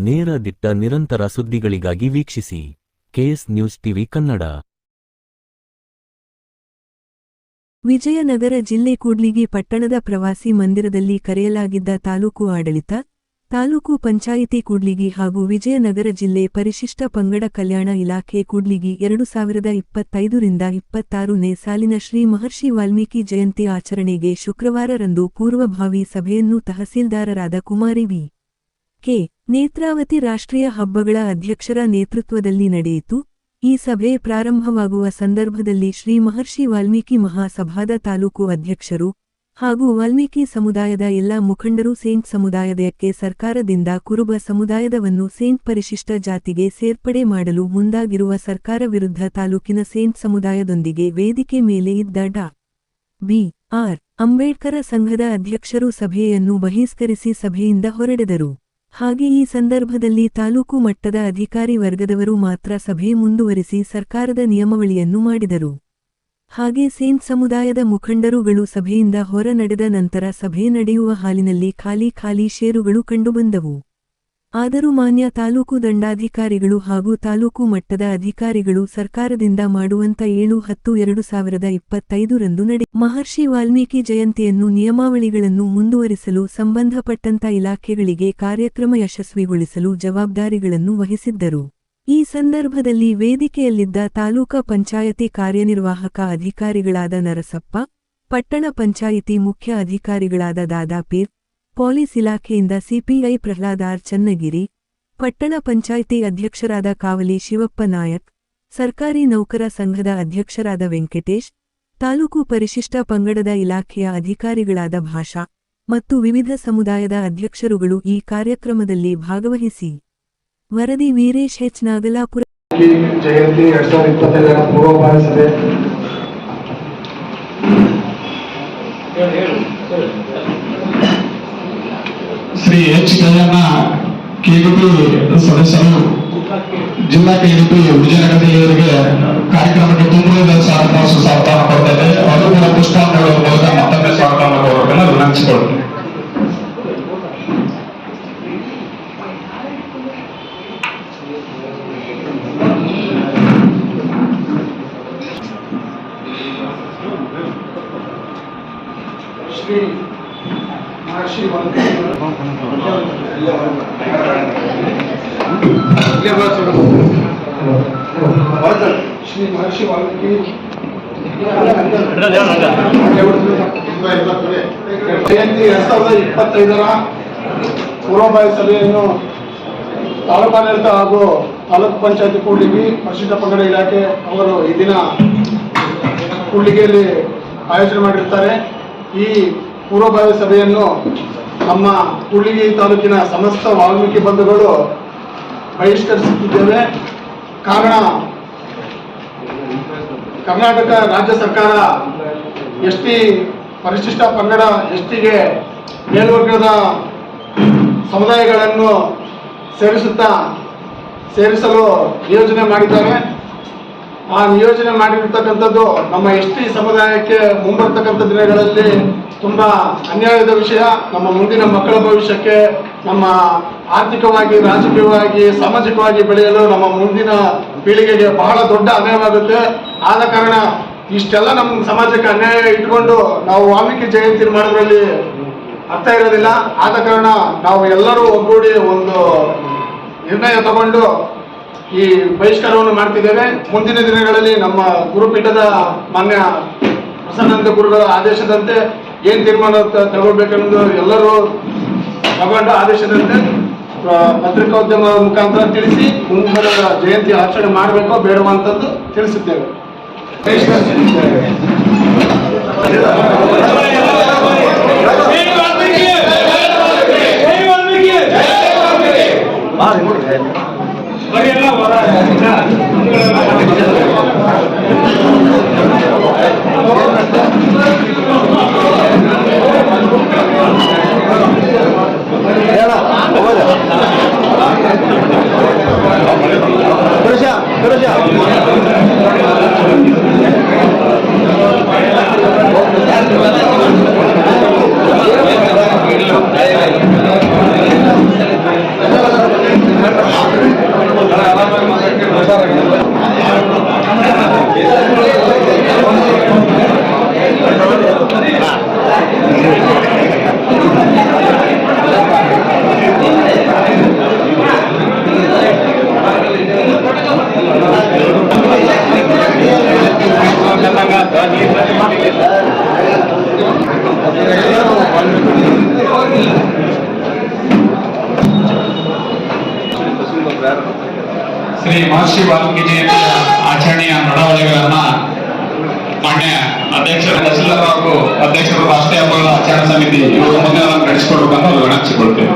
ನೇರ ದಿಟ್ಟ ನಿರಂತರ ಸುದ್ದಿಗಳಿಗಾಗಿ ವೀಕ್ಷಿಸಿ KS news TV Kannada. Vijayanagara ಜಿಲ್ಲೆ ಕೂಡ್ಲಿಗಿ ಪಟ್ಟಣದ ಪ್ರವಾಸಿ ಮಂದಿರದಲ್ಲಿ ಕರೆಯಲಾಗಿದ್ದ ತಾಲೂಕು ಆಡಳಿತ, ತಾಲೂಕು ಪಂಚಾಯಿತಿ ಕೂಡ್ಲಿಗಿ ಹಾಗೂ ವಿಜಯನಗರ ಜಿಲ್ಲೆ ಪರಿಶಿಷ್ಟ ಪಂಗಡ ಕಲ್ಯಾಣ ಇಲಾಖೆ ಕೂಡ್ಲಿಗಿ 2025ರಿಂದ 26ನೇ ಸಾಲಿನ ಶ್ರೀ ಮಹರ್ಷಿ ವಾಲ್ಮೀಕಿ ಜಯಂತಿ ಆಚರಣೆಗೆ ಶುಕ್ರವಾರರಂದು ಪೂರ್ವಭಾವಿ ಸಭೆಯನ್ನು ತಹಸೀಲ್ದಾರರಾದ ಕುಮಾರಿ ವಿ. ಕೆ. ನೇತ್ರಾವತಿ ರಾಷ್ಟ್ರೀಯ ಹಬ್ಬಗಳ ಅಧ್ಯಕ್ಷರ ನೇತೃತ್ವದಲ್ಲಿ ನಡೆಯಿತು. ಈ ಸಭೆ ಪ್ರಾರಂಭವಾಗುವ ಸಂದರ್ಭದಲ್ಲಿ ಶ್ರೀ ಮಹರ್ಷಿ ವಾಲ್ಮೀಕಿ ಮಹಾಸಭಾದ ತಾಲೂಕು ಅಧ್ಯಕ್ಷರು ಹಾಗೂ ವಾಲ್ಮೀಕಿ ಸಮುದಾಯದ ಎಲ್ಲ ಮುಖಂಡರು ಸೇಂಟ್ ಸಮುದಾಯದಕ್ಕೆ ಸರ್ಕಾರದಿಂದ ಕುರುಬ ಸಮುದಾಯದವನ್ನು ಸೇಂಟ್ ಪರಿಶಿಷ್ಟ ಜಾತಿಗೆ ಸೇರ್ಪಡೆ ಮಾಡಲು ಮುಂದಾಗಿರುವ ಸರ್ಕಾರ ವಿರುದ್ಧ ತಾಲೂಕಿನ ಸೇಂಟ್ ಸಮುದಾಯದೊಂದಿಗೆ ವೇದಿಕೆ ಮೇಲೆ ಇದ್ದ ಡಾ. ಬಿ. ಆರ್. ಅಂಬೇಡ್ಕರ ಸಂಘದ ಅಧ್ಯಕ್ಷರು ಸಭೆಯನ್ನು ಬಹಿಷ್ಕರಿಸಿ ಸಭೆಯಿಂದ ಹೊರಡೆದರು. ಹಾಗೆ ಈ ಸಂದರ್ಭದಲ್ಲಿ ತಾಲೂಕು ಮಟ್ಟದ ಅಧಿಕಾರಿ ವರ್ಗದವರು ಮಾತ್ರ ಸಭೆ ಮುಂದುವರಿಸಿ ಸರ್ಕಾರದ ನಿಯಮಾವಳಿಯನ್ನು ಮಾಡಿದರು. ಹಾಗೆ ಸೇಂಟ್ ಸಮುದಾಯದ ಮುಖಂಡರುಗಳು ಸಭೆಯಿಂದ ಹೊರ ನಡೆದ ನಂತರ ಸಭೆ ನಡೆಯುವ ಹಾಲಿನಲ್ಲಿ ಖಾಲಿ ಷೇರುಗಳು ಕಂಡುಬಂದವು. ಆದರೂ ಮಾನ್ಯ ತಾಲೂಕು ದಂಡಾಧಿಕಾರಿಗಳು ಹಾಗೂ ತಾಲೂಕು ಮಟ್ಟದ ಅಧಿಕಾರಿಗಳು ಸರ್ಕಾರದಿಂದ ಮಾಡುವಂತ 7/10/2025ರಂದು ಮಹರ್ಷಿ ವಾಲ್ಮೀಕಿ ಜಯಂತಿಯನ್ನು ನಿಯಮಾವಳಿಗಳನ್ನು ಮುಂದುವರಿಸಲು ಸಂಬಂಧಪಟ್ಟಂತ ಇಲಾಖೆಗಳಿಗೆ ಕಾರ್ಯಕ್ರಮ ಯಶಸ್ವಿಗೊಳಿಸಲು ಜವಾಬ್ದಾರಿಗಳನ್ನು ವಹಿಸಿದ್ದರು. ಈ ಸಂದರ್ಭದಲ್ಲಿ ವೇದಿಕೆಯಲ್ಲಿದ್ದ ತಾಲೂಕಾ ಪಂಚಾಯತಿ ಕಾರ್ಯನಿರ್ವಾಹಕ ಅಧಿಕಾರಿಗಳಾದ ನರಸಪ್ಪ, ಪಟ್ಟಣ ಪಂಚಾಯಿತಿ ಮುಖ್ಯ ಅಧಿಕಾರಿಗಳಾದ ದಾದಾಪೀರ್, ಪೊಲೀಸ್ ಇಲಾಖೆಯಿಂದ ಸಿಪಿಐ ಪ್ರಹ್ಲಾದ್ ಆರ್ ಚನ್ನಗಿರಿ, ಪಟ್ಟಣ ಪಂಚಾಯಿತಿ ಅಧ್ಯಕ್ಷರಾದ ಕಾವಲಿ ಶಿವಪ್ಪ ನಾಯಕ್, ಸರ್ಕಾರಿ ನೌಕರ ಸಂಘದ ಅಧ್ಯಕ್ಷರಾದ ವೆಂಕಟೇಶ್, ತಾಲೂಕು ಪರಿಶಿಷ್ಟ ಪಂಗಡದ ಇಲಾಖೆಯ ಅಧಿಕಾರಿಗಳಾದ ಭಾಷಾ ಮತ್ತು ವಿವಿಧ ಸಮುದಾಯದ ಅಧ್ಯಕ್ಷರುಗಳು ಈ ಕಾರ್ಯಕ್ರಮದಲ್ಲಿ ಭಾಗವಹಿಸಿ ವರದಿ ವೀರೇಶ್ ಎಚ್ ನಾಗಲಾಪುರ. ಜಯಂತಿ 2025ರ ಪೂರ್ವಭಾವಿ ಸಭೆ ಶ್ರೀ ಎಚ್ ಕಯ್ಯಣ್ಣ ಕೆಗುಟಿ ಸದಸ್ಯರು ಜಿಲ್ಲಾ ಕೆಗುಟಿ ವಿಜಯನಗರ ಜಿಲ್ಲೆಯವರಿಗೆ ಕಾರ್ಯಕ್ರಮಕ್ಕೆ ತುಂಬ ಸ್ವಾಗತ ಕೊಡ್ತಾ ಇದೆ. ಅವರು ಕೂಡ ಪುಷ್ಪಾಂಜಲಿ ಮೂಲಕ ಮತ್ತೊಮ್ಮೆ ಸ್ವಾಗತವನ್ನು ಕೋರಬೇಕನ್ನು ವಿನಂತಿಸಿಕೊಳ್ಳುತ್ತೇನೆ. ಶ್ರೀ ಮಹರ್ಷಿ ವಾಲ್ಮೀಕಿ ಜಯಂತಿ 2025ರ ಪೂರ್ವಭಾವಿ ಸಭೆಯನ್ನು ತಾಲೂಕಾಡಳಿತ ಹಾಗೂ ತಾಲೂಕು ಪಂಚಾಯತಿ ಕೂಡ್ಲಿಗಿ ಪರಿಶಿಷ್ಟ ಪಂಗಡ ಇಲಾಖೆ ಅವರು ಈ ದಿನ ಕೂಡ್ಲಿಗಿಯಲ್ಲಿ ಆಯೋಜನೆ ಮಾಡಿರ್ತಾರೆ. ಈ ಪೂರ್ವಭಾವಿ ಸಭೆಯನ್ನು ನಮ್ಮ ಕೂಡ್ಲಿಗಿ ತಾಲೂಕಿನ ಸಮಸ್ತ ವಾಲ್ಮೀಕಿ ಬಂಧುಗಳು ಬಹಿಷ್ಕರಿಸುತ್ತಿದ್ದೇವೆ. ಕಾರಣ, ಕರ್ನಾಟಕ ರಾಜ್ಯ ಸರ್ಕಾರ ಎಸ್ಟಿ ಪರಿಶಿಷ್ಟ ಪಂಗಡ ಎಸ್ಟಿಗೆ ಮೇಲ್ವರ್ಗದ ಸಮುದಾಯಗಳನ್ನು ಸೇರಿಸಲು ನಿಯೋಜನೆ ಮಾಡಿದ್ದಾರೆ. ಆ ನಿಯೋಜನೆ ಮಾಡಿರ್ತಕ್ಕಂಥದ್ದು ನಮ್ಮ ಎಸ್ಟಿ ಸಮುದಾಯಕ್ಕೆ ಮುಂಬರ್ತಕ್ಕಂಥ ದಿನಗಳಲ್ಲಿ ತುಂಬಾ ಅನ್ಯಾಯದ ವಿಷಯ. ನಮ್ಮ ಮುಂದಿನ ಮಕ್ಕಳ ಭವಿಷ್ಯಕ್ಕೆ, ನಮ್ಮ ಆರ್ಥಿಕವಾಗಿ, ರಾಜಕೀಯವಾಗಿ, ಸಾಮಾಜಿಕವಾಗಿ ಬೆಳೆಯಲು ನಮ್ಮ ಮುಂದಿನ ಪೀಳಿಗೆಗೆ ಬಹಳ ದೊಡ್ಡ ಅನ್ಯಾಯವಾಗುತ್ತೆ. ಆದ ಕಾರಣ ಇಷ್ಟೆಲ್ಲ ನಮ್ಮ ಸಮಾಜಕ್ಕೆ ಅನ್ಯಾಯ ಇಟ್ಕೊಂಡು ನಾವು ವಾಲ್ಮೀಕಿ ಜಯಂತಿ ಮಾಡೋದ್ರಲ್ಲಿ ಅರ್ಥ ಇರೋದಿಲ್ಲ. ಆದ ಕಾರಣ ನಾವು ಎಲ್ಲರೂ ಒಗ್ಗೂಡಿ ಒಂದು ನಿರ್ಣಯ ತಗೊಂಡು ಈ ಬಹಿಷ್ಕಾರವನ್ನು ಮಾಡ್ತಿದ್ದೇವೆ. ಮುಂದಿನ ದಿನಗಳಲ್ಲಿ ನಮ್ಮ ಗುರುಪೀಠದ ಮಾನ್ಯ ಪ್ರಸನ್ನಾನಂದ ಗುರುಗಳ ಆದೇಶದಂತೆ ಏನ್ ತೀರ್ಮಾನ ತಗೊಳ್ಬೇಕೆಂದು ಎಲ್ಲರೂ ತಗೊಂಡು ಆದೇಶದಂತೆ ಪತ್ರಿಕೋದ್ಯಮ ಮುಖಾಂತರ ತಿಳಿಸಿ ಮುಂದಿನ ಜಯಂತಿ ಆಚರಣೆ ಮಾಡಬೇಕೋ ಬೇಡವಂತದ್ದು ತಿಳಿಸುತ್ತೇವೆ. ಮಹರ್ಷಿ ವಾಲ್ಮೀಕಿ ಜಯಂತಿ ಆಚರಣೆಯ ನಡವಳಿಕೆಗಳನ್ನ ಮಾನ್ಯ ಅಧ್ಯಕ್ಷರು ತಹಸೀಲ್ದಾರ್ ಹಾಗೂ ಅಧ್ಯಕ್ಷರು ರಾಷ್ಟ್ರೀಯ ಹಬ್ಬಗಳ ಆಚರಣಾ ಸಮಿತಿ ಇವರು ಮುಂದೆ ನಡೆಸಿಕೊಡ್ಬೇಕಂತ ವಿನಂತಿಸಿಕೊಳ್ತೇವೆ.